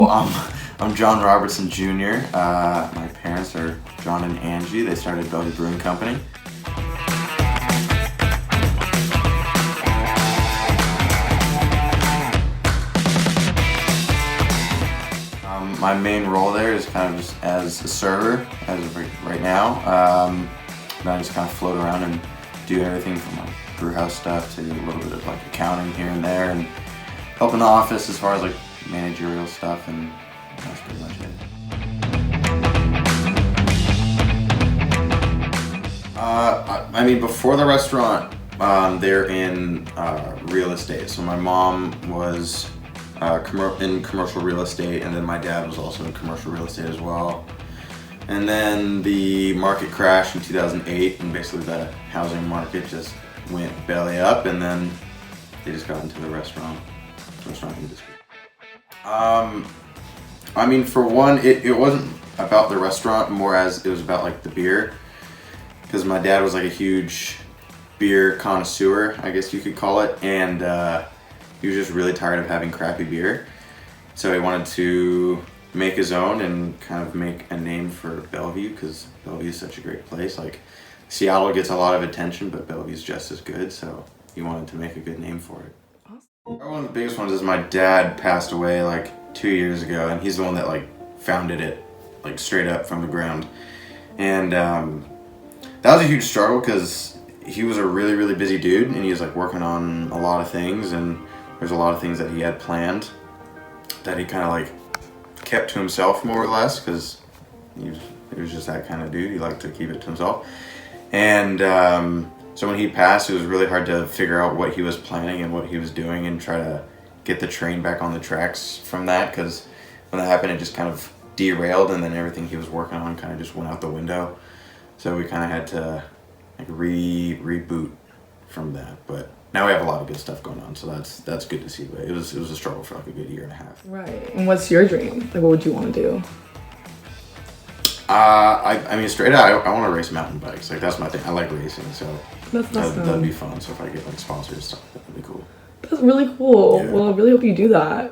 Well, I'm John Robertson Jr. My parents are John and Angie. They started Bellevue Brewing Company. My main role there is kind of just as a server, as of right now. And I just kind of float around and do everything from like brew house stuff to a little bit of like accounting here and there, and help in the office as far as like managerial stuff, and that's pretty much it. I mean, before the restaurant, they're in real estate. So my mom was in commercial real estate, and then my dad was also in commercial real estate as well. And then the market crashed in 2008, and basically the housing market just went belly up, and then they just got into the restaurant industry. I mean, for one, it wasn't about the restaurant, more as it was about like the beer, because my dad was like a huge beer connoisseur, I guess you could call it, and he was just really tired of having crappy beer, so he wanted to make his own and kind of make a name for Bellevue, because Bellevue is such a great place. Like, Seattle gets a lot of attention, but Bellevue's just as good, so he wanted to make a good name for it. One of the biggest ones is my dad passed away like 2 years ago, and he's the one that like founded it like straight up from the ground. And that was a huge struggle because he was a really, really busy dude, and he was like working on a lot of things, and there's a lot of things that he had planned that he kind of like kept to himself more or less, because he was just that kind of dude. He liked to keep it to himself. And so when he passed, it was really hard to figure out what he was planning and what he was doing and try to get the train back on the tracks from that, because when that happened, it just kind of derailed, and then everything he was working on kind of just went out the window. So we kind of had to like reboot from that. But now we have a lot of good stuff going on, so that's good to see. But it was a struggle for like a good year and a half. Right. And what's your dream? Like, what would you want to do? I mean, straight out, I want to race mountain bikes. Like, that's my thing. I like racing, so that'd be fun. So if I get like sponsors and stuff, that'd be cool. That's really cool. Yeah. Well, I really hope you do that.